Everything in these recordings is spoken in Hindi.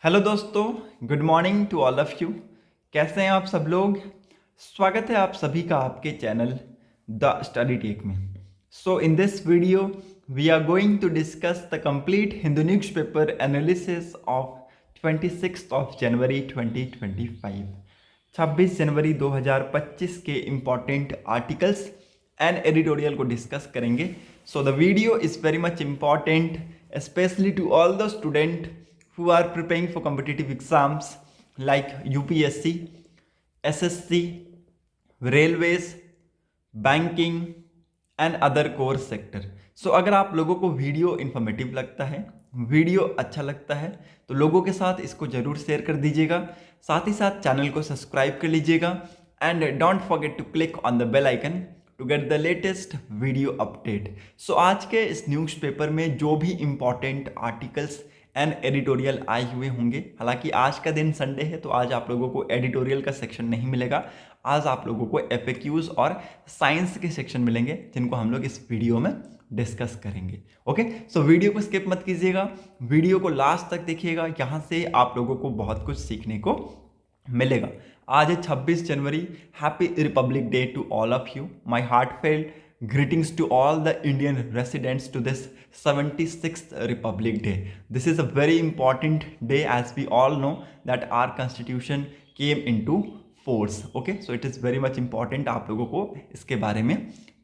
हेलो दोस्तों, good morning to all of you. कैसे हैं आप सब लोग? स्वागत है आप सभी का आपके चैनल द स्टडी टेक में। So in this video we are going to discuss the complete Hindu newspaper analysis of 26 of January 2025। 26 जनवरी 2025 के इम्पॉर्टेंट आर्टिकल्स एंड एडिटोरियल को डिस्कस करेंगे। So the video is very much important specially to all the student who are preparing for competitive exams like UPSC, SSC, railways, banking and other core sector. So अगर आप लोगों को वीडियो इन्फॉर्मेटिव लगता है, वीडियो अच्छा लगता है तो लोगों के साथ इसको जरूर शेयर कर दीजिएगा। साथ ही साथ चैनल को सब्सक्राइब कर लीजिएगा and don't forget to click on the bell icon to get the latest video update. So आज के इस न्यूज़पेपर में जो भी इम्पॉर्टेंट आर्टिकल्स एंड एडिटोरियल आए हुए होंगे, हालांकि आज का दिन संडे है तो आज आप लोगों को एडिटोरियल का सेक्शन नहीं मिलेगा। आज आप लोगों को एफएक्यूज और साइंस के सेक्शन मिलेंगे जिनको हम लोग इस वीडियो में डिस्कस करेंगे। ओके, सो वीडियो को स्किप मत कीजिएगा, वीडियो को लास्ट तक देखिएगा, यहाँ से आप लोगों को बहुत कुछ सीखने को मिलेगा। आज है 26 जनवरी। Happy republic day to all of you. My heartfelt greetings to all the Indian residents to this 76th Republic Day. This is a very important day as we all know that our constitution came into force. Okay, so it is very much important। आप लोगों को इसके बारे में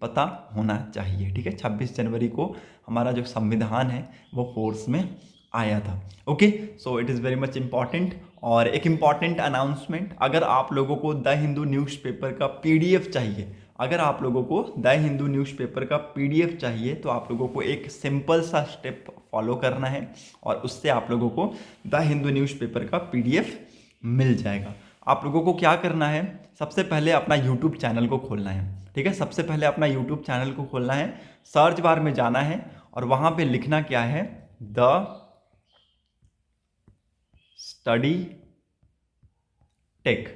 पता होना चाहिए। ठीक है, 26 जनवरी को हमारा जो संविधान है वो फोर्स में आया था। Okay, so it is very much important. और एक इम्पॉर्टेंट अनाउंसमेंट, अगर आप लोगों को द हिंदू न्यूज़पेपर का पीडीएफ चाहिए, अगर आप लोगों को द हिंदू न्यूज़पेपर का पीडीएफ चाहिए तो आप लोगों को एक सिंपल सा स्टेप फॉलो करना है और उससे आप लोगों को द हिंदू न्यूज़पेपर का पीडीएफ मिल जाएगा। आप लोगों को क्या करना है, सबसे पहले अपना यूट्यूब चैनल को खोलना है। ठीक है, सबसे पहले अपना यूट्यूब चैनल को खोलना है, सर्च बार में जाना है और वहाँ पे लिखना क्या है, द स्टडी टेक,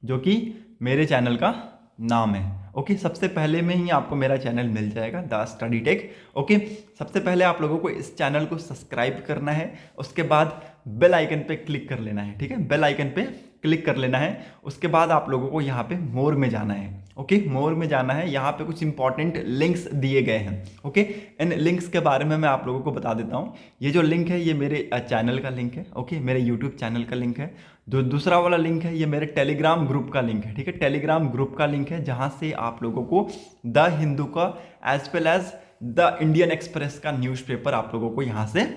जो कि मेरे चैनल का नाम है। ओके, सबसे पहले में ही आपको मेरा चैनल मिल जाएगा द स्टडी टेक। ओके, सबसे पहले आप लोगों को इस चैनल को सब्सक्राइब करना है, उसके बाद बेल आइकन पे क्लिक कर लेना है। ठीक है, बेल आइकन पे क्लिक कर लेना है। उसके बाद आप लोगों को यहाँ पे मोर में जाना है। ओके, मोर में जाना है, यहाँ पे कुछ इंपॉर्टेंट लिंक्स दिए गए हैं। ओके, इन लिंक्स के बारे में मैं आप लोगों को बता देता हूँ। ये जो लिंक है ये मेरे चैनल का लिंक है। ओके, मेरे यूट्यूब चैनल का लिंक है। दूसरा वाला लिंक है ये मेरे टेलीग्राम ग्रुप का लिंक है। ठीक है, टेलीग्राम ग्रुप का लिंक है जहाँ से आप लोगों को द हिंदू का as well as the Indian Express का न्यूज़पेपर आप लोगों को यहाँ से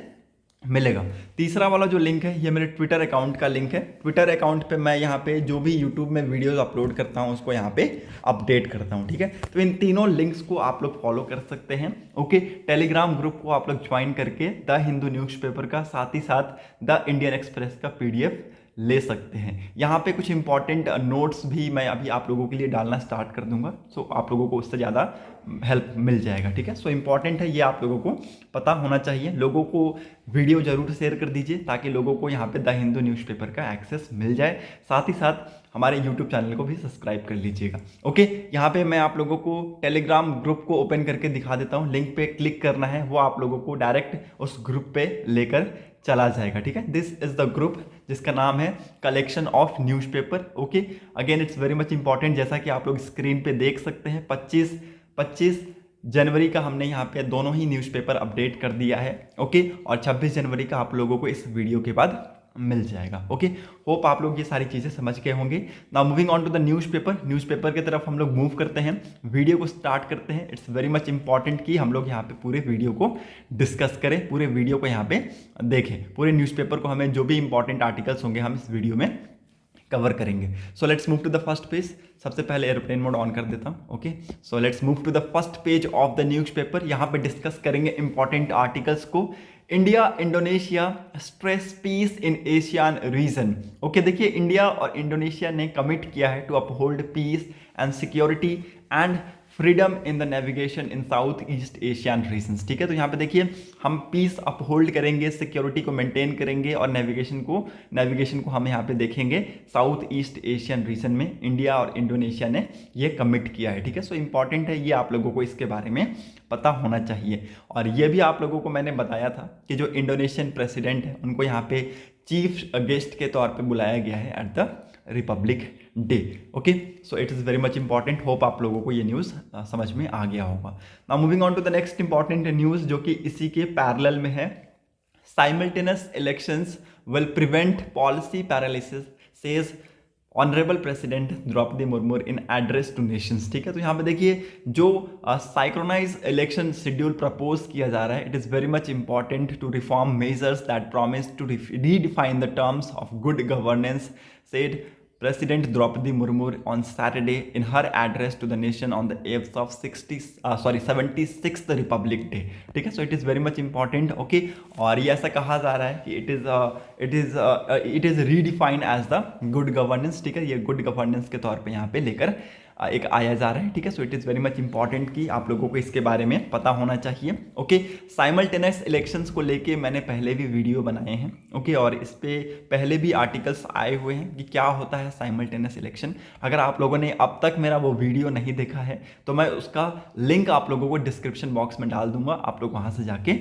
मिलेगा। तीसरा वाला जो लिंक है ये मेरे ट्विटर अकाउंट का लिंक है। ट्विटर अकाउंट पे मैं यहाँ पे जो भी यूट्यूब में वीडियोस अपलोड करता हूँ उसको यहाँ पे अपडेट करता हूँ। ठीक है, तो इन तीनों लिंक्स को आप लोग फॉलो कर सकते हैं। ओके, टेलीग्राम ग्रुप को आप लोग ज्वाइन करके द हिंदू न्यूज़पेपर का, साथ ही साथ द इंडियन एक्सप्रेस का पीडीएफ ले सकते हैं। यहाँ पे कुछ इंपॉर्टेंट नोट्स भी मैं अभी आप लोगों के लिए डालना स्टार्ट कर दूंगा, सो आप लोगों को उससे ज़्यादा हेल्प मिल जाएगा। ठीक है, सो इंपॉर्टेंट है, ये आप लोगों को पता होना चाहिए। लोगों को वीडियो जरूर शेयर कर दीजिए ताकि लोगों को यहाँ पे द हिंदू न्यूज़पेपर का एक्सेस मिल जाए। साथ ही साथ हमारे यूट्यूब चैनल को भी सब्सक्राइब कर लीजिएगा। ओके, यहाँ पे मैं आप लोगों को टेलीग्राम ग्रुप को ओपन करके दिखा देता हूँ। लिंक पे क्लिक करना है, वो आप लोगों को डायरेक्ट उस ग्रुप पे लेकर चला जाएगा। ठीक है, दिस इज द ग्रुप जिसका नाम है collection of newspaper. Okay, again it's very much important, जैसा कि आप लोग स्क्रीन पे देख सकते हैं 25 जनवरी का हमने यहाँ पे दोनों ही न्यूज़पेपर अपडेट कर दिया है। ओके, और 26 जनवरी का आप लोगों को इस वीडियो के बाद मिल जाएगा। ओके, होप आप लोग ये सारी चीज़ें समझ गए होंगे। Now moving on to the newspaper की तरफ हम लोग मूव करते हैं, वीडियो को स्टार्ट करते हैं। इट्स वेरी मच इंपॉर्टेंट कि हम लोग यहाँ पे पूरे वीडियो को डिस्कस करें, पूरे वीडियो को यहाँ पे देखें। पूरे न्यूज़पेपर को हमें जो भी इंपॉर्टेंट आर्टिकल्स होंगे हम इस वीडियो में कवर करेंगे। So let's move to the first page. सबसे पहले एरोप्लेन मोड ऑन कर देता हूँ। Okay, so let's move to the first page of the newspaper. यहाँ पे डिस्कस करेंगे इंपॉर्टेंट आर्टिकल्स को। India Indonesia stress peace in Asian region. Okay, देखिए इंडिया और इंडोनेशिया ने कमिट किया है to uphold peace and security and freedom in the navigation in south east Asian regions. ठीक है, तो यहाँ पे देखिए हम पीस अपहोल्ड करेंगे, सिक्योरिटी को मेंटेन करेंगे और नेविगेशन को हम यहाँ पे देखेंगे साउथ ईस्ट एशियन रीजन में। इंडिया और इंडोनेशिया ने ये कमिट किया है। ठीक है, सो इंपॉर्टेंट है, ये आप लोगों को इसके बारे में पता होना चाहिए। और ये भी आप लोगों को मैंने बताया था कि जो इंडोनेशियन प्रेसिडेंट है उनको यहाँ पे चीफ गेस्ट के तौर पे बुलाया गया है at the Republic day. Okay, so it is very much important. Hope आप लोगों को ये न्यूज़ समझ में आ गया होगा। Now moving on to the next important news जो कि इसी के पैरेलल में है। Simultaneous elections will prevent policy paralysis, says honourable President Draupadi Murmu in address to nations. ठीक है, तो यहाँ पे देखिए जो साइक्रोनाइज इलेक्शन शेड्यूल प्रपोज किया जा रहा है, it is very much important to reform measures that promise to redefine the terms of good governance, said President Draupadi Murmu on Saturday in her address to the nation on the eve of 76th Republic Day। ठीक है, so it is very much important. Okay, और ये ऐसा कहा जा रहा है कि it is redefined as the good governance. ठीक है, ये गुड गवर्नेंस के तौर पे यहाँ पे लेकर एक आया जा रहा है। ठीक है, so it is very much important कि आप लोगों को इसके बारे में पता होना चाहिए। ओके, साइमल्टेनियस इलेक्शंस को लेके मैंने पहले भी वीडियो बनाए हैं। ओके, और इस पे पहले भी आर्टिकल्स आए हुए हैं कि क्या होता है साइमल्टेनियस इलेक्शन। अगर आप लोगों ने अब तक मेरा वो वीडियो नहीं देखा है तो मैं उसका लिंक आप लोगों को डिस्क्रिप्शन बॉक्स में डाल दूंगा, आप लोग वहाँ से जाके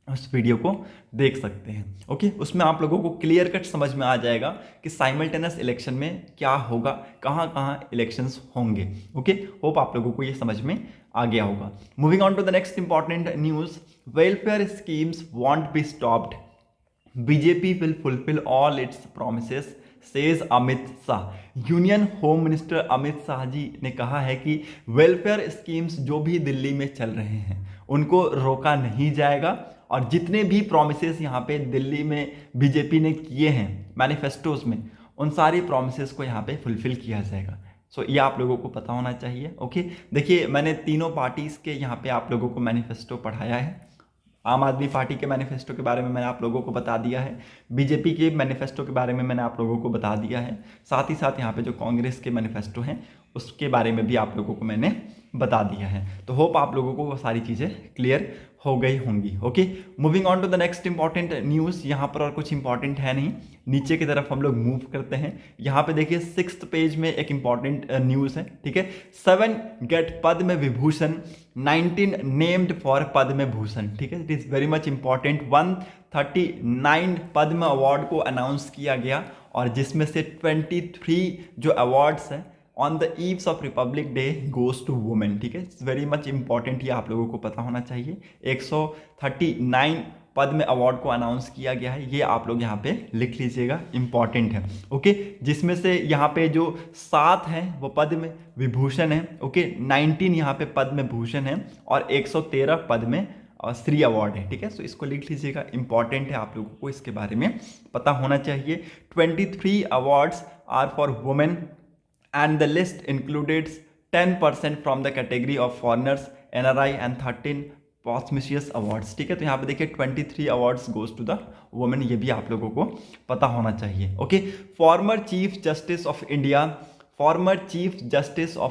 उस वीडियो को देख सकते हैं। ओके, उसमें आप लोगों को क्लियर कट समझ में आ जाएगा कि साइमल्टेनियस इलेक्शन में क्या होगा, कहाँ कहाँ इलेक्शंस होंगे। ओके, होप आप लोगों को ये समझ में आ गया होगा। Moving on to the next important news, welfare schemes won't be stopped, BJP will fulfil all its promises, says Amit Shah. Union home minister Amit Shah ji ने कहा है कि वेलफेयर स्कीम्स जो भी दिल्ली में चल रहे हैं उनको रोका नहीं जाएगा, और जितने भी प्रोमिसेस यहाँ पे दिल्ली में बीजेपी ने किए हैं मैनिफेस्टोज में, उन सारी प्रोमिसेस को यहाँ पे फुलफिल किया जाएगा। सो ये आप लोगों को पता होना चाहिए। ओके, देखिए मैंने तीनों पार्टीज़ के यहाँ पे आप लोगों को मैनिफेस्टो पढ़ाया है। आम आदमी पार्टी के मैनिफेस्टो के बारे में मैंने आप लोगों को बता दिया है, बीजेपी के मैनिफेस्टो के बारे में मैंने आप लोगों को बता दिया है, साथ ही साथ यहाँ पे जो कांग्रेस के मैनिफेस्टो हैं उसके बारे में भी आप लोगों को मैंने बता दिया है। तो होप आप लोगों को वो सारी चीज़ें क्लियर हो गई होंगी। Okay, moving on to the next important news. यहाँ पर और कुछ इंपॉर्टेंट है नहीं, नीचे की तरफ हम लोग मूव करते हैं। यहाँ पे देखिए 6th पेज में एक इंपॉर्टेंट न्यूज़ है। ठीक है, 7 get Padma Vibhushan, 19 named for Padma Bhushan. ठीक है, it is very much important. 139 Padma award को अनाउंस किया गया, और जिसमें से 23 जो अवार्ड्स हैं on the eves of Republic day goes to women. ठीक है, इट्स वेरी मच इंपॉर्टेंट, ये आप लोगों को पता होना चाहिए। 139 पद्म अवार्ड को अनाउंस किया गया है, ये आप लोग यहाँ पे लिख लीजिएगा, इंपॉर्टेंट है। ओके, जिसमें से यहाँ पे जो 7 हैं वो पद्म विभूषण है। ओके, 19 यहाँ पे पद्म भूषण है, और 113 पद्म श्री अवार्ड है। ठीक है, सो इसको लिख लीजिएगा, इंपॉर्टेंट है, आप लोगों को इसके बारे में पता होना चाहिए। 23 awards are for women and the list includes 10% from the category of foreigners, NRI and 13 posthumous awards। ठीक है, तो यहाँ पे देखिए 23 awards goes to the women, ये भी आप लोगों को पता होना चाहिए। Okay, former chief justice of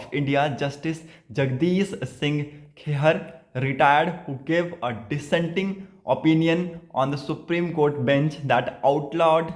India justice Jagdish Singh Khehar retired, who gave a dissenting opinion on the Supreme Court bench that outlawed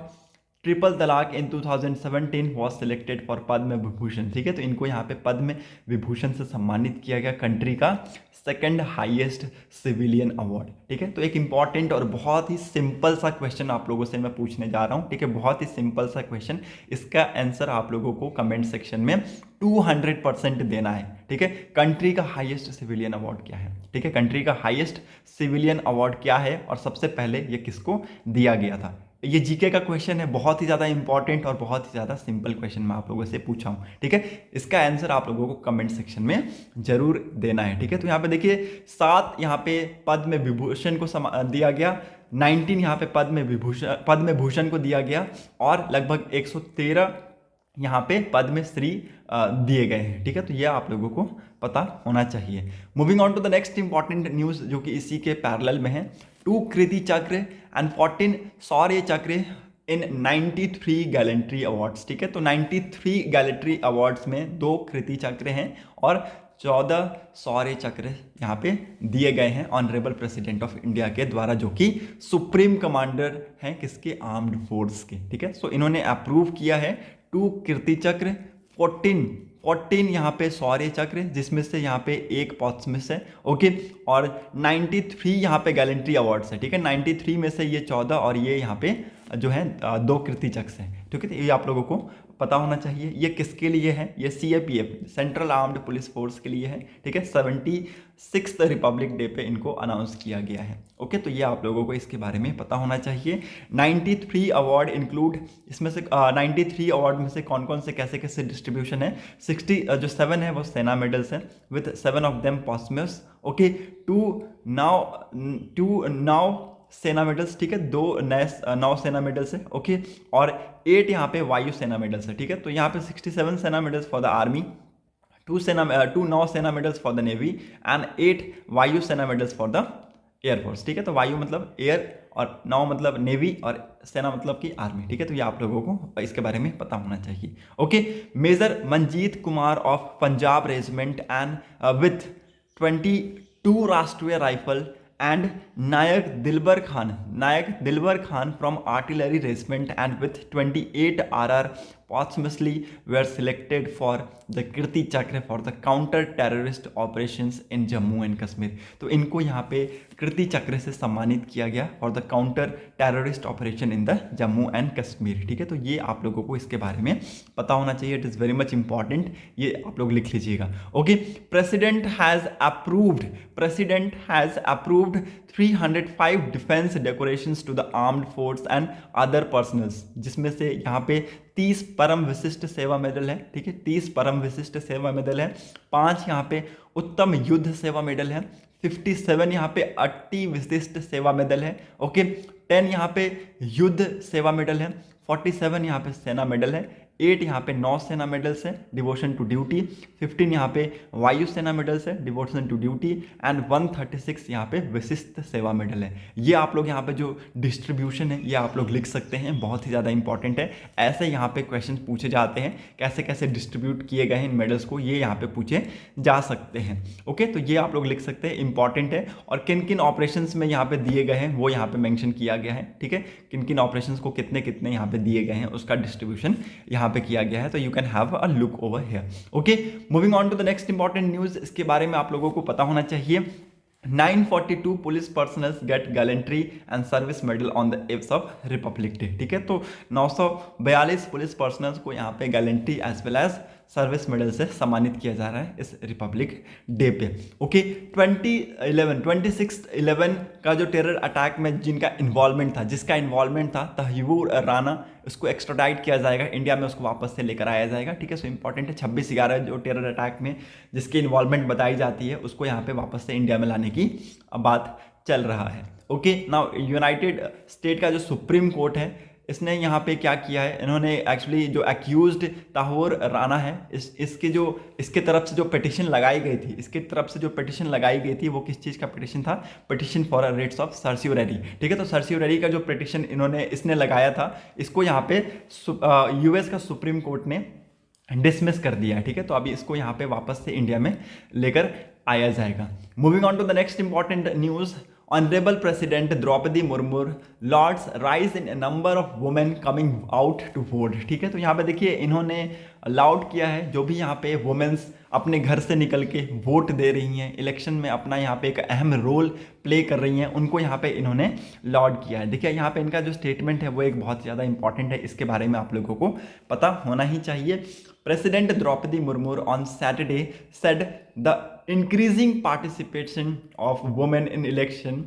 triple तलाक इन 2017 was selected for Padma Vibhushan. ठीक है, तो इनको यहाँ पे पद्म विभूषण से सम्मानित किया गया, कंट्री का 2nd हाईएस्ट सिविलियन अवार्ड। ठीक है, तो एक इंपॉर्टेंट और बहुत ही सिंपल सा क्वेश्चन आप लोगों से मैं पूछने जा रहा हूँ। ठीक है, बहुत ही सिंपल सा क्वेश्चन, इसका आंसर आप लोगों को कमेंट सेक्शन में 200% देना है। ठीक है, कंट्री का हाईएस्ट सिविलियन अवार्ड क्या है? ठीक है, कंट्री का हाईएस्ट सिविलियन अवार्ड क्या है, और सबसे पहले ये किसको दिया गया था? ये जीके का क्वेश्चन है, बहुत ही ज़्यादा इंपॉर्टेंट और बहुत ही ज़्यादा सिंपल क्वेश्चन मैं आप लोगों से पूछा हूँ। ठीक है, इसका आंसर आप लोगों को कमेंट सेक्शन में जरूर देना है। ठीक है, तो यहाँ पे देखिए 7 यहाँ पे पद्म विभूषण को दिया गया, 19 यहाँ पे पद्म भूषण को दिया गया, और लगभग 113 यहाँ पे पद्मश्री दिए गए हैं। ठीक है, तो ये आप लोगों को पता होना चाहिए। Moving on to the next important news जो कि इसी के पैरेलल में है। 2 कृति चक्र एंड 14 शौर्य चक्र इन 93 गैलेंट्री अवार्ड्स। ठीक है, तो 93 गैलेंट्री अवार्ड्स में 2 कृति चक्र हैं और 14 शौर्य चक्र यहाँ पे दिए गए हैं ऑनरेबल प्रेसिडेंट ऑफ इंडिया के द्वारा, जो कि सुप्रीम कमांडर हैं किसके? आर्म्ड फोर्स के। ठीक है, सो इन्होंने अप्रूव किया है 2 कीर्ति चक्र, 14 यहाँ पे शौर्य चक्र, जिसमें से यहाँ पे 1 पॉथमस है। ओके, और 93 यहाँ पे गैलेंट्री अवार्ड्स है। ठीक है, 93 में से ये 14 और ये यहाँ पे जो है 2 कीर्ति चक्र हैं, ठीक है। तो ये आप लोगों को पता होना चाहिए। ये किसके लिए है? ये CAPF central armed police force के लिए है, ठीक है। 76th रिपब्लिक डे पे इनको अनाउंस किया गया है, ओके। तो ये आप लोगों को इसके बारे में पता होना चाहिए। 93 अवार्ड इंक्लूड, इसमें से 93 अवार्ड में से कौन कौन से कैसे कैसे डिस्ट्रीब्यूशन है? 60 जो 7 है वो सेना मेडल्स हैं, with 7 of them posthumous, okay. Two Nau Sena medals, ठीक है। 9 सेना मेडल्स है, ओके। और 8 यहाँ पे वायु सेना मेडल्स है, ठीक है। तो यहाँ पे 67 सेना मेडल्स फॉर द आर्मी, 2 नौ सेना medals for the navy and 8 वायु सेना मेडल्स फॉर द एयरफोर्स, ठीक है। तो वायु मतलब एयर और 9 मतलब नेवी और सेना मतलब की आर्मी, ठीक है। तो ये आप लोगों को इसके बारे में पता होना चाहिए, okay. Major Manjeet Kumar of Punjab regiment and with 22 Rashtriya rifle and Naik Dilbar Khan from artillery regiment and with 28 RR posthumously were selected for the कीर्ति चक्र for the counter terrorist operations in Jammu and Kashmir। तो इनको यहाँ पे कीर्ति चक्र से सम्मानित किया गया for the counter terrorist operation in the Jammu and Kashmir, ठीक है। तो ये आप लोगों को इसके बारे में पता होना चाहिए, it is very much important, ये आप लोग लिख लीजिएगा, okay. President has approved 305 defence decorations to the armed force and other personnels, जिसमें से यहाँ पे 30 परम विशिष्ट सेवा मेडल है, ठीक है। 30 परम विशिष्ट सेवा मेडल है, 5 यहाँ पे उत्तम युद्ध सेवा मेडल है, 57 यहाँ पे अति विशिष्ट सेवा मेडल है, ओके। 10 यहाँ पे युद्ध सेवा मेडल है, 47 यहाँ पे सेना मेडल है, 8 यहाँ पे नौसेना मेडल्स है, डिवोशन टू ड्यूटी, 15 यहाँ पे वायु सेना मेडल्स है, डिवोशन टू ड्यूटी एंड 136 यहाँ पे विशिष्ट सेवा मेडल है। ये आप लोग यहाँ पे जो डिस्ट्रीब्यूशन है ये आप लोग लिख सकते हैं, बहुत ही ज़्यादा इंपॉर्टेंट है। ऐसे यहाँ पे क्वेश्चन पूछे जाते हैं, कैसे कैसे डिस्ट्रीब्यूट किए गए हैं इन मेडल्स को, ये यहाँ पे पूछे जा सकते हैं, ओके। तो ये आप लोग लिख सकते हैं, इंपॉर्टेंट है। और किन किन ऑपरेशंस में यहाँ पे दिए गए हैं वो यहाँ पे मेंशन किया गया है, ठीक है। किन किन ऑपरेशंस को कितने कितने यहाँ पे दिए गए हैं उसका डिस्ट्रीब्यूशन यहाँ पे किया गया है, तो you can have a look over here, okay. Moving on to the next important news, इसके बारे में आप लोगों को पता होना चाहिए। 942 police personnels get gallantry and service medal on the eves of Republic Day, ठीक है। तो 942 पुलिस पर्सनल्स को यहाँ पे gallantry as well as service medal से सम्मानित किया जा रहा है इस रिपब्लिक डे पे, ओके। 26/11 का जो टेरर अटैक में जिनका इन्वॉल्वमेंट था, जिसका इन्वॉल्वमेंट था तहव्वूर राना, उसको एक्स्ट्राडाइट किया जाएगा इंडिया में, उसको वापस से लेकर आया जाएगा, ठीक है। सो इंपॉर्टेंट है। 26/11 जो टेरर अटैक में जिसकी इन्वॉल्वमेंट बताई जाती है उसको यहाँ पे वापस से इंडिया में लाने की बात चल रहा है, ओके। नाउ यूनाइटेड स्टेट का जो सुप्रीम कोर्ट है इसने यहाँ पे क्या किया है, इन्होंने एक्चुअली जो एक्यूज्ड तहव्वूर राना है इसके तरफ से जो पिटिशन लगाई गई थी, इसके तरफ से जो पिटिशन लगाई गई थी वो किस चीज़ का पिटिशन था? पिटिशन फॉर रेट्स ऑफ सर्स्यूरेरी, ठीक है। तो सर्स्यूरेरी का जो पिटिशन इसने लगाया था, इसको यहाँ पे US का सुप्रीम कोर्ट ने डिसमिस कर दिया है, ठीक है। तो अभी इसको यहाँ पे वापस से इंडिया में लेकर आया जाएगा। Moving on to the next important news, honourable President Draupadi Murmu lauds rise in number of women coming out to vote, ठीक है। तो यहाँ पे देखिए इन्होंने अलाउड किया है जो भी यहाँ पे वुमेन्स अपने घर से निकल के वोट दे रही हैं, इलेक्शन में अपना यहाँ पे एक अहम रोल प्ले कर रही हैं, उनको यहाँ पे इन्होंने लॉर्ड किया है। देखिए यहाँ पे इनका जो स्टेटमेंट है वो एक बहुत ज़्यादा इंपॉर्टेंट है, इसके बारे में आप लोगों को पता होना ही चाहिए। President Draupadi Murmu on Saturday said the increasing participation of women in election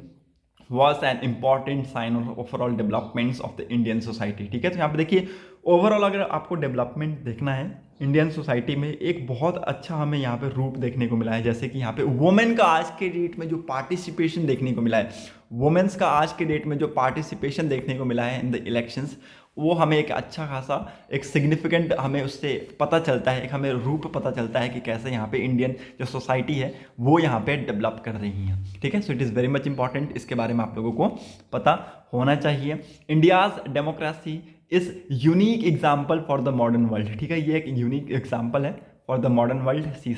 was an important sign of overall developments of the Indian society, ठीक है। तो यहाँ पे देखिए ओवरऑल अगर आपको डेवलपमेंट देखना है इंडियन सोसाइटी में, एक बहुत अच्छा हमें यहाँ पे रूप देखने को मिला है। जैसे कि यहाँ पे वुमेन का आज के डेट में जो पार्टिसिपेशन देखने को मिला है, वुमेन्स का आज के डेट में जो पार्टिसिपेशन देखने को मिला है इन द इलेक्शंस, वो हमें एक अच्छा खासा एक सिग्निफिकेंट हमें उससे पता चलता है, एक हमें रूप पता चलता है कि कैसे यहाँ पे इंडियन जो सोसाइटी है वो यहाँ पे डेवलप कर रही हैं, ठीक है। So it is very much important, इसके बारे में आप लोगों को पता होना चाहिए। India's democracy is unique example for the modern world, ठीक है। ये एक यूनिक एग्जाम्पल है for the modern world, she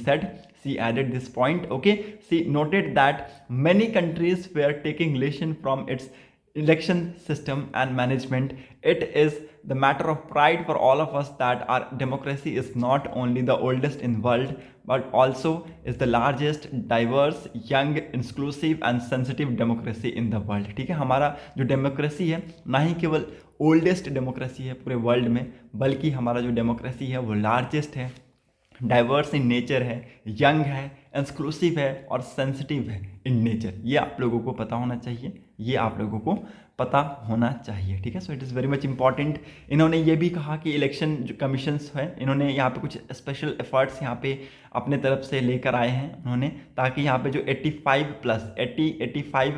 added this point, okay. She noted that many countries were taking lesson from its election system and management, it is the matter of pride for all of us that our democracy is not only the oldest in world but also is the largest, diverse, young, inclusive and sensitive democracy in the world। ठीक है, हमारा जो डेमोक्रेसी है ना ही केवल ओल्डेस्ट डेमोक्रेसी है पूरे वर्ल्ड में, बल्कि हमारा जो डेमोक्रेसी है वो लार्जेस्ट है, डाइवर्स इन नेचर है, यंग है, एक्सक्लूसिव है और सेंसिटिव है इन नेचर। ये आप लोगों को पता होना चाहिए, ये आप लोगों को पता होना चाहिए। ठीक है, so it is very much important. इन्होंने ये भी कहा कि इलेक्शन जो कमीशंस है, इन्होंने यहाँ पे कुछ स्पेशल एफर्ट्स यहाँ पे अपने तरफ से लेकर आए हैं उन्होंने, ताकि यहाँ पे जो 85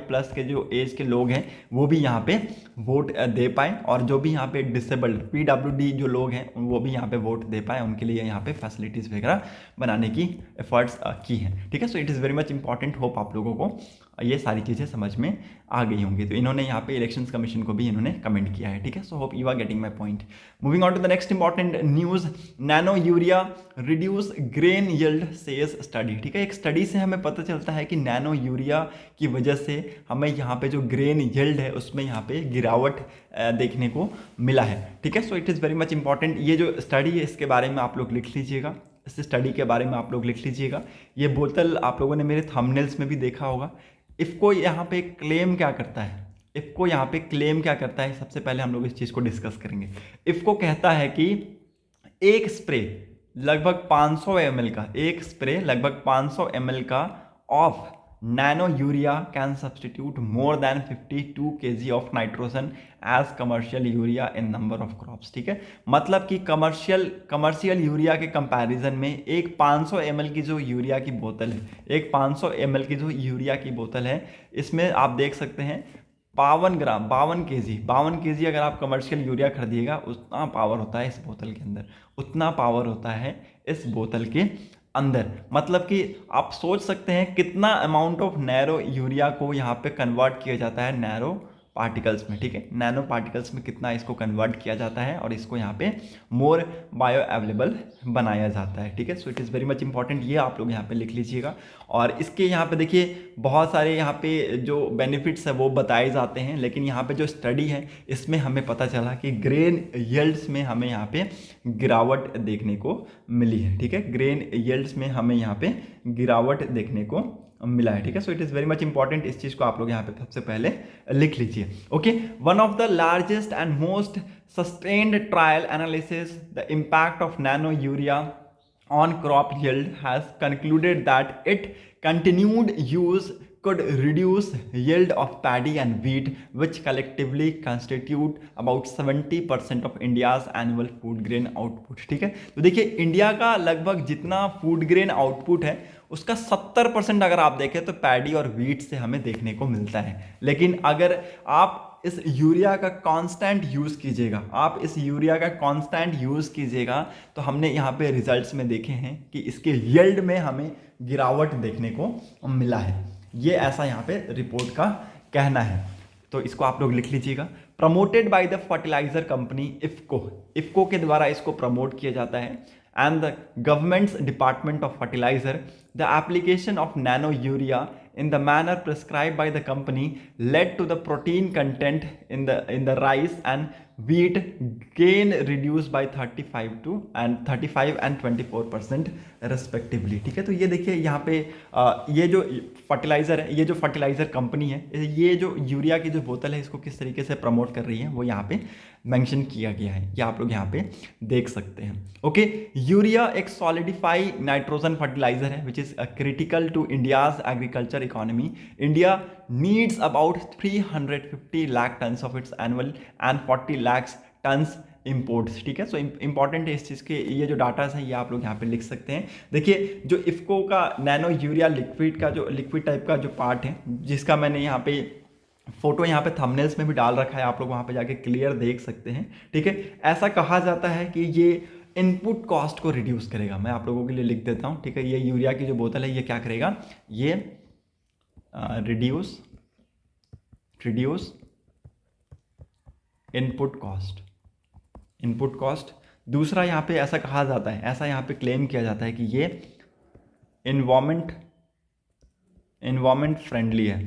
प्लस के जो एज के लोग हैं वो भी यहाँ पे वोट दे पाए, और जो भी यहाँ पे डिसेबल्ड PWD जो लोग हैं वो भी यहाँ पे वोट दे पाए, उनके लिए यहाँ पे फैसिलिटीज़ वगैरह बनाने की एफर्ट्स की हैं। ठीक है, so it is very much important. Hope आप लोगों को ये सारी चीज़ें समझ में आ गई होंगी। तो इन्होंने यहाँ पे इलेक्शंस कमीशन को भी इन्होंने कमेंट किया है। ठीक है, so hope you are getting my point. Moving on to the next important news, nano urea reduce grain yield says study. ठीक है, एक स्टडी से हमें पता चलता है कि नैनो यूरिया की वजह से हमें यहाँ पे जो ग्रेन यील्ड है उसमें यहाँ पे गिरावट देखने को मिला है। ठीक है, so it is very much important. ये जो स्टडी है इसके बारे में आप लोग लिख लीजिएगा, इस स्टडी के बारे में आप लोग लिख लीजिएगा। ये बोतल आप लोगों ने मेरे थंबनेल्स में भी देखा होगा। इफ़को यहाँ पे क्लेम क्या करता है, इफ़को यहाँ पे क्लेम क्या करता है, सबसे पहले हम लोग इस चीज़ को डिस्कस करेंगे। इफ़को कहता है कि एक स्प्रे लगभग 500 ml का, एक स्प्रे लगभग 500 ml का of nano urea can substitute more than 52 kg of nitrogen as commercial urea in number of crops. ठीक है, मतलब कि कमर्शियल यूरिया के कंपैरिजन में एक 500 ml की जो यूरिया की बोतल है, एक 500 ml की जो यूरिया की बोतल है, इसमें आप देख सकते हैं 52 kg अगर आप कमर्शियल यूरिया खरीदिएगा, उतना पावर होता है इस बोतल के अंदर, उतना पावर होता है इस बोतल के अंदर। मतलब कि आप सोच सकते हैं कितना अमाउंट ऑफ नैरो यूरिया को यहाँ पे कन्वर्ट किया जाता है नैरो पार्टिकल्स में। ठीक है, नैनो पार्टिकल्स में कितना इसको कन्वर्ट किया जाता है और इसको यहाँ पे मोर बायो अवेलेबल बनाया जाता है। ठीक है, so it is very much important, ये आप लोग यहाँ पे लिख लीजिएगा। और इसके यहाँ पे देखिए बहुत सारे यहाँ पे जो बेनिफिट्स है वो बताए जाते हैं, लेकिन यहाँ पे जो स्टडी है इसमें हमें पता चला कि ग्रेन यील्ड्स में हमें यहाँ पे गिरावट देखने को मिली है। ठीक है, ग्रेन यील्ड्स में हमें यहाँ पे गिरावट देखने को मिला है। ठीक है, so it is very much important, इस चीज़ को आप लोग यहाँ पे सबसे पहले लिख लीजिए। Okay, one of the largest and most sustained trial analysis the impact of nano urea on crop yield has concluded that its continued use could reduce yield of paddy and wheat, which collectively constitute about 70% of India's annual food grain output। ठीक है, तो देखिए इंडिया का लगभग जितना फूड ग्रेन आउटपुट है उसका 70% अगर आप देखें तो पैडी और व्हीट से हमें देखने को मिलता है। लेकिन अगर आप इस यूरिया का कांस्टेंट यूज़ कीजिएगा, आप इस यूरिया का कांस्टेंट यूज़ कीजिएगा, तो हमने यहाँ पे रिजल्ट्स में देखे हैं कि इसके यील्ड में हमें गिरावट देखने को मिला है। ये ऐसा यहाँ पे रिपोर्ट का कहना है, तो इसको आप लोग लिख लीजिएगा। Promoted by the fertiliser company IFFCO के द्वारा इसको प्रमोट किया जाता है, and the government's department of fertiliser the application of nano urea in the manner prescribed by the company led to the protein content in the rice and wheat gain reduced by 35 and 24% respectively। ठीक है, तो ये देखिए यहाँ पे ये जो फर्टिलाइज़र है, ये जो फर्टिलाइज़र कंपनी है, ये जो यूरिया की जो बोतल है इसको किस तरीके से प्रमोट कर रही है वो यहाँ पे मेंशन किया गया है, ये आप लोग यहाँ पे देख सकते हैं। ओके, यूरिया एक सॉलिडिफाई नाइट्रोजन फर्टिलाइजर है which is critical to India's agriculture economy. India needs about 350 lakh tons of its annual and 40 lakh tons imports. ठीक है, सो इंपॉर्टेंट है इस चीज़ के ये जो डाटा है ये आप लोग यहाँ पे लिख सकते हैं। देखिए जो इफ्को का नैनो यूरिया लिक्विड का जो लिक्विड टाइप का जो पार्ट है, जिसका मैंने यहाँ पे फोटो यहाँ पे थंबनेल्स में भी डाल रखा है, आप लोग वहाँ पे जाके क्लियर देख सकते हैं। ठीक है, ऐसा कहा जाता है कि ये इनपुट कॉस्ट को रिड्यूस करेगा। मैं आप लोगों के लिए लिख देता हूँ। ठीक है, ये यूरिया की जो बोतल है ये क्या करेगा, ये रिड्यूस इनपुट कॉस्ट। दूसरा यहाँ पे ऐसा कहा जाता है, ऐसा यहाँ पे क्लेम किया जाता है कि ये इन्वायरमेंट फ्रेंडली है।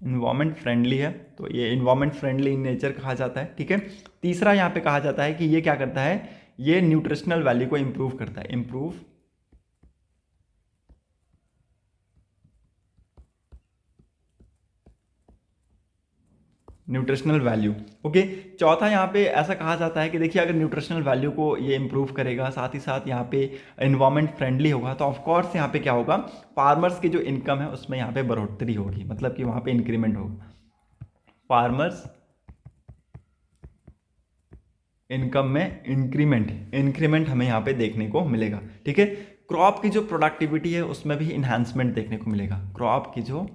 इन्वायरमेंट फ्रेंडली है, तो ये इन्वायरमेंट फ्रेंडली इन नेचर कहा जाता है। ठीक है, तीसरा यहाँ पे कहा जाता है कि ये क्या करता है, ये न्यूट्रिशनल वैल्यू को इंप्रूव करता है, इंप्रूव न्यूट्रिशनल वैल्यू। ओके, चौथा यहाँ पे ऐसा कहा जाता है कि देखिए अगर न्यूट्रिशनल वैल्यू को ये इंप्रूव करेगा, साथ ही साथ यहाँ पे इन्वायरमेंट फ्रेंडली होगा, तो ऑफकोर्स यहाँ पे क्या होगा, फार्मर्स की जो इनकम है उसमें यहाँ पे बढ़ोतरी होगी, मतलब कि वहाँ पे इंक्रीमेंट होगा, फार्मर्स इनकम में इंक्रीमेंट हमें यहाँ पे देखने को मिलेगा। ठीक है, क्रॉप की जो प्रोडक्टिविटी है उसमें भी इन्हांसमेंट देखने को मिलेगा, क्रॉप की जो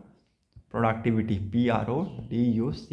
प्रोडक्टिविटी, PRODUCTIVITY,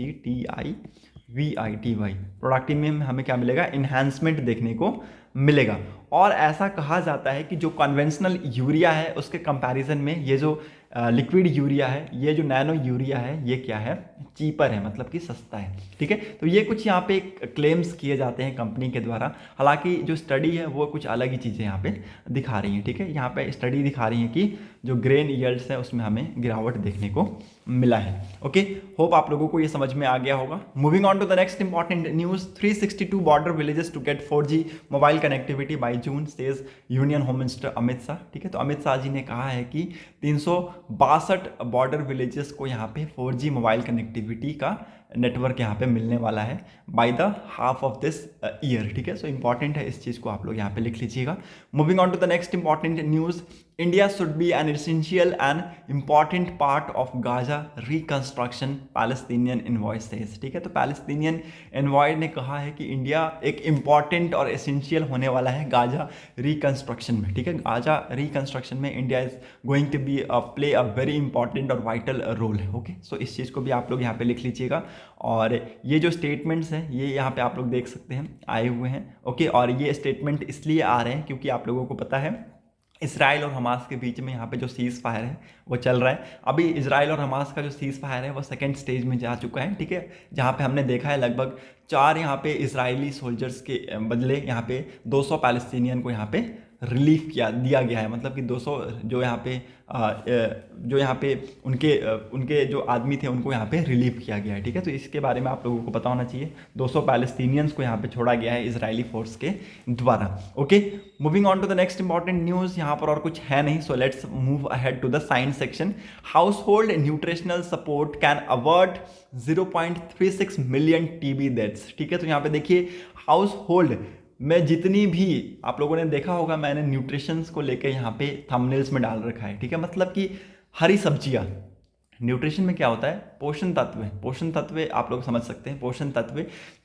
प्रोडक्टिविटी में हमें क्या मिलेगा, इन्हांसमेंट देखने को मिलेगा। और ऐसा कहा जाता है कि जो कन्वेंशनल यूरिया है उसके कंपैरिजन में ये जो लिक्विड यूरिया है, ये जो नैनो यूरिया है, ये क्या है, चीपर है, मतलब कि सस्ता है। ठीक है, तो ये कुछ यहाँ पे क्लेम्स किए जाते हैं कंपनी के द्वारा, हालांकि जो स्टडी है वो कुछ अलग ही चीज़ें यहाँ पे दिखा रही हैं। ठीक है, यहाँ पे स्टडी दिखा रही है कि जो ग्रेन यील्ड्स है उसमें हमें गिरावट देखने को मिला है। ओके, होप आप लोगों को ये समझ में आ गया होगा। Moving on to the next important news, 362 border villages to get 4G mobile connectivity by June, says union home minister Amit Shah. ठीक है, तो अमित शाह जी ने कहा है कि 362 बॉर्डर विलेजेस को यहाँ पे 4G मोबाइल कनेक्टिविटी का नेटवर्क यहाँ पे मिलने वाला है by the half of this year. ठीक है, सो इंपॉर्टेंट है, इस चीज़ को आप लोग यहाँ पे लिख लीजिएगा। Moving on to the next important news, India should be an essential and important part of Gaza reconstruction, Palestinian envoy says. ठीक है, तो पैलेस्टीनियन एनवॉय ने कहा है कि इंडिया एक इंपॉर्टेंट और एसेंशियल होने वाला है गाजा रिकंस्ट्रक्शन में। ठीक है, गाजा रिकंस्ट्रक्शन में India is going to be play a very important और वाइटल रोल है। ओके, सो इस चीज़ को भी आप लोग यहाँ पे लिख लीजिएगा। और ये जो स्टेटमेंट्स हैं ये यहाँ पे आप लोग देख सकते हैं आए हुए हैं। ओके, और ये स्टेटमेंट इसलिए आ रहे हैं क्योंकि आप लोगों को पता है इसराइल और हमास के बीच में यहाँ पे जो सीज़ फायर है वो चल रहा है। अभी इसराइल और हमास का जो सीज़ फायर है वो सेकंड स्टेज में जा चुका है। ठीक है, जहाँ पे हमने देखा है लगभग 4 यहाँ पे इजरायली सोल्जर्स के बदले यहाँ पे 200 पैलेस्टीनियन को यहाँ पे रिलीफ दिया गया है, मतलब कि 200 जो यहाँ पे उनके जो आदमी थे उनको यहाँ पे रिलीफ किया गया है। ठीक है, तो इसके बारे में आप लोगों को पता होना चाहिए। 200 पैलेस्टीनियंस को यहाँ पे छोड़ा गया है इजरायली फोर्स के द्वारा। Okay, moving on to the next important news, यहाँ पर और कुछ है नहीं, so let's move ahead to the science section. Household nutritional support can avert 0.36 million TB deaths. ठीक है, तो यहाँ पे देखिए हाउस होल्ड में जितनी भी आप लोगों ने देखा होगा, मैंने न्यूट्रिशंस को लेकर यहाँ पे थंबनेल्स में डाल रखा है। ठीक है, मतलब कि हरी सब्जियाँ, न्यूट्रिशन में क्या होता है, पोषण तत्व। पोषण तत्व आप लोग समझ सकते हैं, पोषण तत्व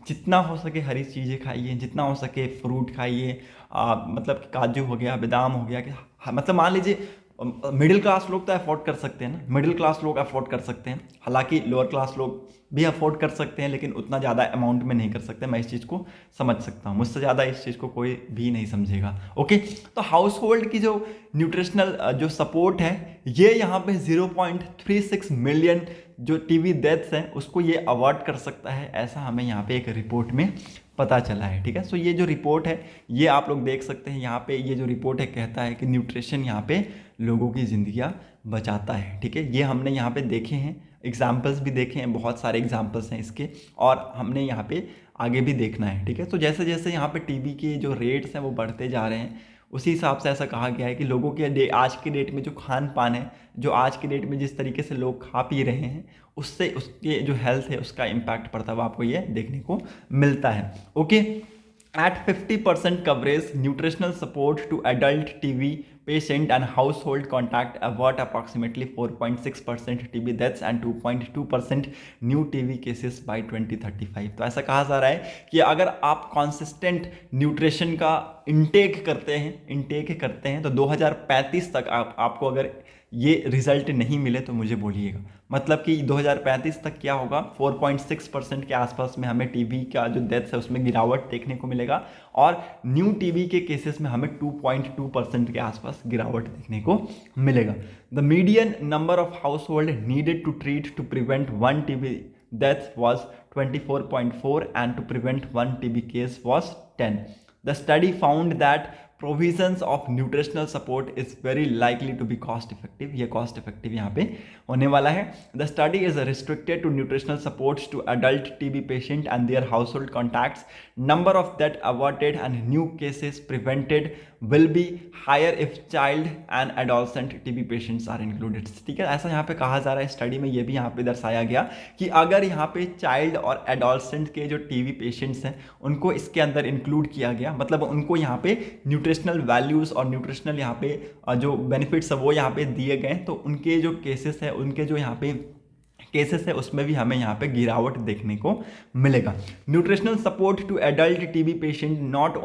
जितना हो सके हरी चीज़ें खाइए, जितना हो सके फ्रूट खाइए, मतलब कि काजू हो गया, बादाम हो गया, कि मतलब मान लीजिए मिडिल क्लास लोग तो अफोर्ड कर सकते हैं ना, मिडिल क्लास लोग अफोर्ड कर सकते हैं, हालांकि लोअर क्लास लोग भी अफोर्ड कर सकते हैं, लेकिन उतना ज़्यादा अमाउंट में नहीं कर सकते। मैं इस चीज़ को समझ सकता हूँ, मुझसे ज़्यादा इस चीज़ को कोई भी नहीं समझेगा। ओके, तो हाउस होल्ड की जो न्यूट्रिशनल जो सपोर्ट है ये यहाँ पे 0.36 मिलियन जो TB डेथ्स हैं उसको ये अवॉइड कर सकता है, ऐसा हमें यहाँ पे एक रिपोर्ट में पता चला है। ठीक है, सो ये जो रिपोर्ट है ये आप लोग देख सकते हैं यहाँ पे, ये जो रिपोर्ट है कहता है कि न्यूट्रिशन यहाँ पे लोगों की ज़िंदगियाँ बचाता है। ठीक है, ये हमने यहाँ पे देखे हैं, एग्जाम्पल्स भी देखे हैं, बहुत सारे एग्जाम्पल्स हैं इसके, और हमने यहाँ पे आगे भी देखना है। ठीक है, तो जैसे जैसे यहाँ पे TB के जो रेट्स हैं वो बढ़ते जा रहे हैं, उसी हिसाब से ऐसा कहा गया है कि लोगों के आज की डेट में जो खान पान है, जो आज की डेट में जिस तरीके से लोग खा पी रहे हैं, उससे उसके जो हेल्थ है उसका इम्पैक्ट पड़ता हुआ आपको ये देखने को मिलता है। Okay, at 50% coverage, nutritional support to adult TB patient and household contact avert approximately 4.6% TB deaths and 2.2% new TB cases by 2035। तो ऐसा कहा जा रहा है कि अगर आप कॉन्सिस्टेंट न्यूट्रिशन का इंटेक करते हैं तो 2035 तक आपको अगर ये रिजल्ट नहीं मिले तो मुझे बोलिएगा, मतलब कि 2035 तक क्या होगा, 4.6% के आसपास में हमें TB का जो डेथ्स है उसमें गिरावट देखने को मिलेगा, और न्यू TB के केसेस में हमें 2.2% के आसपास गिरावट देखने को मिलेगा। The median number of household needed to treat to prevent 1 TB death was 24.4 and to prevent 1 TB case was 10। The study found that provisions of nutritional support is very likely to be cost effective. ये कॉस्ट इफेक्टिव यहाँ पे होने वाला है। The study is restricted to nutritional supports to adult TB patient and their household contacts. Number of that avoided and new cases prevented will be higher if child and adolescent TB patients are included। ठीक है, ऐसा यहाँ पे कहा जा रहा है स्टडी में, ये भी यहाँ पे दर्शाया गया कि अगर यहाँ पे चाइल्ड और एडोलसेंट के जो TB पेशेंट्स हैं उनको इसके अंदर इंक्लूड किया गया, मतलब उनको यहाँ पे न्यूट्रिशनल वैल्यूज़ और न्यूट्रिशनल यहाँ पे जो बेनिफिट्स है वो यहाँ पे दिए गए, तो उनके जो केसेस है, उनके जो यहाँ पे केसेस है उसमें भी हमें यहाँ पे गिरावट देखने को मिलेगा। Nutritional support to adult TB patient not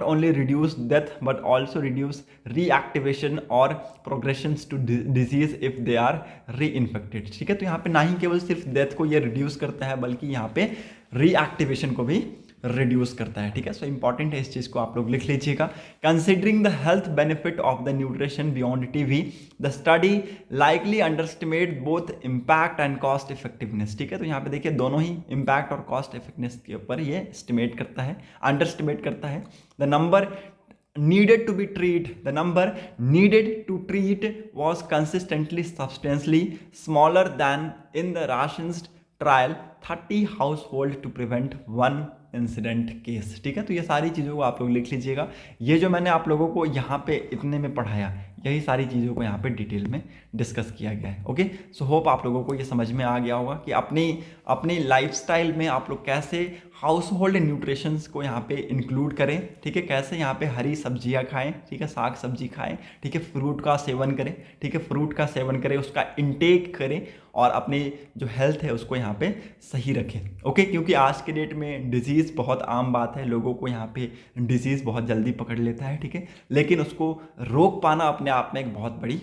only reduce death but also reduce reactivation और progressions to disease if they are reinfected. ठीक है, तो यहाँ पे ना ही केवल सिर्फ डेथ को ये रिड्यूस करता है बल्कि यहाँ पे रीएक्टिवेशन को भी रिड्यूस करता है। ठीक है, सो इंपॉर्टेंट है, इस चीज को आप लोग लिख लीजिएगा। Considering the health benefit of the nutrition beyond TB, the study likely underestimate both impact and cost effectiveness. ठीक है, तो यहाँ पे देखिए दोनों ही इम्पैक्ट और कॉस्ट इफेक्टिवनेस के ऊपर ये एस्टिमेट करता है, अंडरस्टिमेट करता है। The number needed to treat was consistently substantially smaller than in the rations trial 30 household to prevent one incident case. ठीक है, तो ये सारी चीज़ों को आप लोग लिख लीजिएगा। ये जो मैंने आप लोगों को यहाँ पे इतने में पढ़ाया, यही सारी चीज़ों को यहाँ पे डिटेल में डिस्कस किया गया है। ओके, सो होप आप लोगों को ये समझ में आ गया होगा कि अपनी लाइफस्टाइल में आप लोग कैसे हाउस होल्ड न्यूट्रिशंस को यहाँ पे इंक्लूड करें। ठीक है, कैसे यहाँ पे हरी सब्जियाँ खाएं, ठीक है, साग सब्जी खाएं, ठीक है, फ्रूट का सेवन करें, ठीक है, फ्रूट का सेवन करें, उसका इंटेक करें और अपनी जो हेल्थ है उसको यहाँ पे सही रखें। ओके, क्योंकि आज के डेट में डिजीज़ बहुत आम बात है, लोगों को यहाँ पे डिजीज़ बहुत जल्दी पकड़ लेता है। ठीक है, लेकिन उसको रोक पाना अपने आप में एक बहुत बड़ी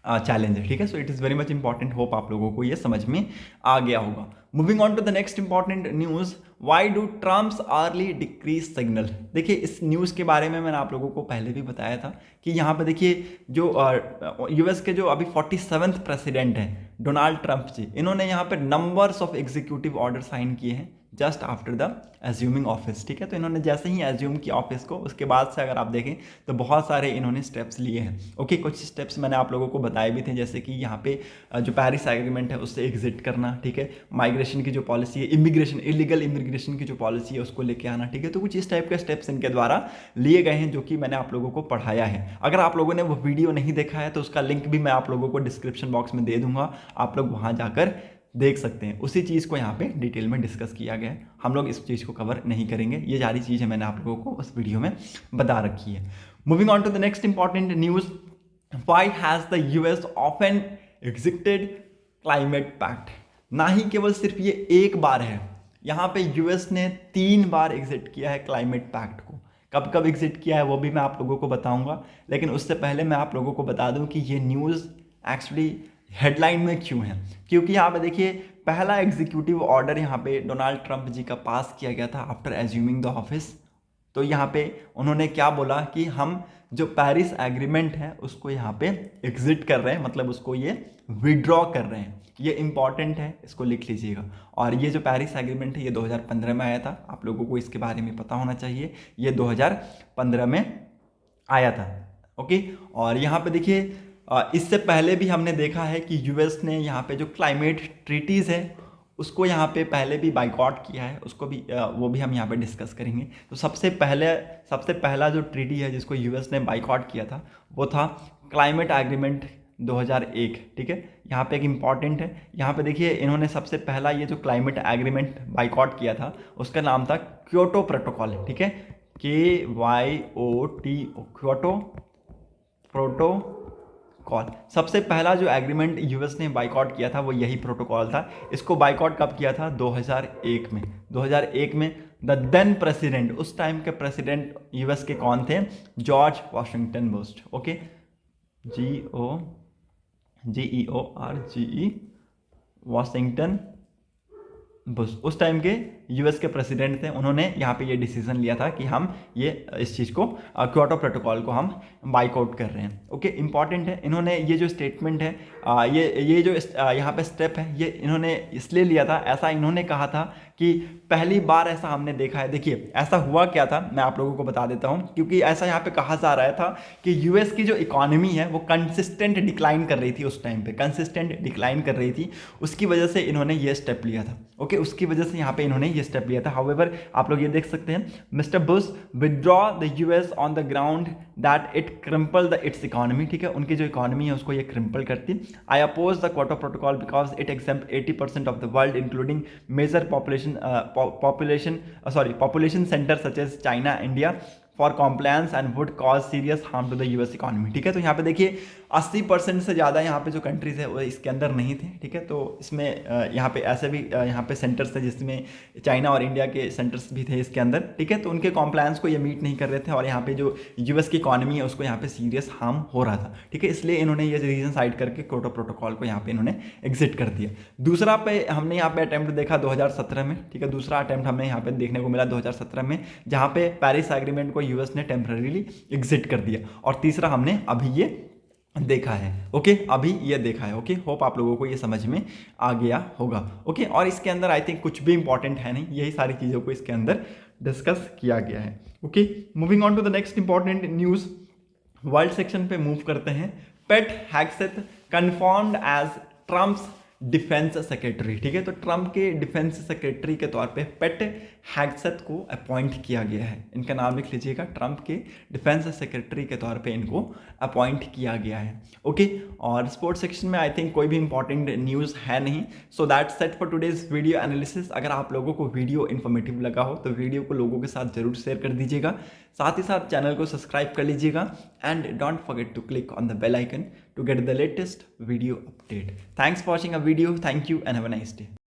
चैलेंज है। ठीक है, so it is very much important. Hope आप लोगों को ये समझ में आ गया होगा। Moving on to the next important news, why do Trump's early decrees signal. देखिए, इस न्यूज़ के बारे में मैंने आप लोगों को पहले भी बताया था कि यहाँ पे देखिए जो यूएस के जो अभी 47वें प्रेसिडेंट हैं डोनाल्ड ट्रंप जी, इन्होंने यहाँ पे numbers of executive order sign किए हैं just after the assuming office. ठीक है, तो इन्होंने जैसे ही एज्यूम किया ऑफिस को, उसके बाद से अगर आप देखें तो बहुत सारे इन्होंने स्टेप्स लिए हैं। ओके, कुछ स्टेप्स मैंने आप लोगों को बताए भी थे, जैसे कि यहाँ पे जो पेरिस एग्रीमेंट है उससे एग्जिट करना, ठीक है, माइग्रेशन की जो पॉलिसी है, इमिग्रेशन, इलीगल इमिग्रेशन की जो पॉलिसी है उसको लेके आना। ठीक है, तो कुछ इस टाइप के स्टेप्स इनके द्वारा लिए गए हैं जो कि मैंने आप लोगों को पढ़ाया है। अगर आप लोगों ने वो वीडियो नहीं देखा है तो उसका लिंक भी मैं आप लोगों को डिस्क्रिप्शन बॉक्स में दे दूंगा, आप लोग वहाँ जाकर देख सकते हैं। उसी चीज़ को यहाँ पे डिटेल में डिस्कस किया गया है, हम लोग इस चीज़ को कवर नहीं करेंगे, ये सारी चीज़ें मैंने आप लोगों को उस वीडियो में बता रखी है। Moving on to the next important news, why has the US often exited climate pact. ना ही केवल सिर्फ ये एक बार है, यहाँ पे यूएस ने 3 बार एग्जिट किया है क्लाइमेट पैक्ट को। कब कब एग्जिट किया है वो भी मैं आप लोगों को बताऊंगा, लेकिन उससे पहले मैं आप लोगों को बता दूं कि ये न्यूज़ एक्चुअली हेडलाइन में क्यों है। क्योंकि यहाँ पे देखिए पहला एग्जीक्यूटिव ऑर्डर यहाँ पे डोनाल्ड ट्रंप जी का पास किया गया था आफ्टर एज्यूमिंग द ऑफिस। तो यहाँ पे उन्होंने क्या बोला कि हम जो पेरिस एग्रीमेंट है उसको यहाँ पे एग्जिट कर रहे हैं, मतलब उसको ये विड्रॉ कर रहे हैं। ये इंपॉर्टेंट है, इसको लिख लीजिएगा। और ये जो पेरिस एग्रीमेंट है ये 2015 में आया था, आप लोगों को इसके बारे में पता होना चाहिए, ये 2015 में आया था। ओके, और यहाँ पे देखिए इससे पहले भी हमने देखा है कि यूएस ने यहाँ पे जो क्लाइमेट ट्रीटीज़ है उसको यहाँ पे पहले भी बाइकआउट किया है, उसको भी वो भी हम यहाँ पे डिस्कस करेंगे। तो सबसे पहला जो ट्रीटी है जिसको यूएस ने बाइकआउट किया था वो था क्लाइमेट एग्रीमेंट 2001। ठीक है, यहाँ पे एक इम्पॉर्टेंट है, यहाँ पे देखिए इन्होंने सबसे पहला ये जो क्लाइमेट एग्रीमेंट बाइकआउट किया था उसका नाम था क्योटो प्रोटोकॉल। ठीक है, KYOTO, क्योटो प्रोटोकॉल। सबसे पहला जो एग्रीमेंट यूएस ने बाइकआउट किया था वो यही प्रोटोकॉल था। इसको बाइकआउट कब किया था? 2001 में। 2001 में द देन प्रेसिडेंट, उस टाइम के प्रेसिडेंट यूएस के कौन थे? George Washington Bush. Okay, GEORGE Washington Bush, उस टाइम के यूएस के प्रेसिडेंट थे, उन्होंने यहाँ पे ये डिसीजन लिया था कि हम ये इस चीज़ को क्योटो प्रोटोकॉल को हम बाइकआउट कर रहे हैं। ओके, इंपॉर्टेंट है, इन्होंने ये जो स्टेटमेंट है ये जो यहाँ पे स्टेप है ये इन्होंने इसलिए लिया था, ऐसा इन्होंने कहा था कि पहली बार ऐसा हमने देखा है। देखिए ऐसा हुआ क्या था, मैं आप लोगों को बता देता हूँ, क्योंकि ऐसा यहाँ पे कहा जा रहा था कि यूएस की जो इकोनॉमी है वो कंसिस्टेंट डिक्लाइन कर रही थी, उस टाइम पे कंसिस्टेंट डिक्लाइन कर रही थी, उसकी वजह से इन्होंने ये स्टेप लिया था। ओके, उसकी वजह से यहाँ पे इन्होंने ये स्टेप लिया था। हाउएवर आप लोग ये देख सकते हैं, mister Bush withdraw the US on the ground that it cripple the its economy. ठीक है, उनकी जो इकोनॉमी है उसको ये क्रिम्पल करती। I oppose the Kyoto protocol because it except 80% of the world including major population centers such as China, India for compliance and would cause serious harm to the US economy. ठीक है, तो यहाँ पे देखिए 80% से ज़्यादा यहाँ पे जो कंट्रीज है वो इसके अंदर नहीं थे। ठीक है, तो इसमें यहाँ पे ऐसे भी यहाँ पे सेंटर्स थे जिसमें चाइना और इंडिया के सेंटर्स भी थे इसके अंदर। ठीक है, तो उनके कॉम्प्लायंस को ये मीट नहीं कर रहे थे और यहाँ पे जो यूएस की इकोनॉमी है उसको यहाँ पे सीरियस हार्म हो रहा था। ठीक है, इसलिए इन्होंने ये रीजन साइड करके क्योटो प्रोटोकॉल को यहाँ पे इन्होंने एग्जिट कर दिया। दूसरा पे हमने यहाँ पे अटैम्प्ट देखा 2017 में। ठीक है, दूसरा अटैम्प्ट हमें यहाँ पे देखने को मिला 2017 में, जहाँ पे पेरिस एग्रीमेंट को यूएस ने टेम्पररीली एग्जिट कर दिया। और तीसरा हमने अभी ये देखा है। ओके, अभी ये देखा है। ओके, होप आप लोगों को ये समझ में आ गया होगा। ओके, और इसके अंदर आई थिंक कुछ भी इंपॉर्टेंट है नहीं, यही सारी चीज़ों को इसके अंदर डिस्कस किया गया है। Okay, moving on to the next important news, world section पे मूव करते हैं। Pete Hegseth confirmed as Trump's defence secretary. ठीक है, तो ट्रम्प के डिफेंस सेक्रेटरी के तौर पे पेट हेग्सेथ को अपॉइंट किया गया है। इनका नाम लिख लीजिएगा, ट्रम्प के डिफेंस सेक्रेटरी के तौर पे इनको अपॉइंट किया गया है। ओके, और स्पोर्ट्स सेक्शन में आई थिंक कोई भी इंपॉर्टेंट न्यूज़ है नहीं। So that's set for today's video analysis. अगर आप लोगों को वीडियो इन्फॉर्मेटिव लगा हो तो वीडियो को लोगों के साथ जरूर शेयर कर दीजिएगा, साथ ही साथ चैनल को सब्सक्राइब कर लीजिएगा and don't forget to click on the bell icon to get the latest video update. Thanks for watching a video. Thank you and have a nice day.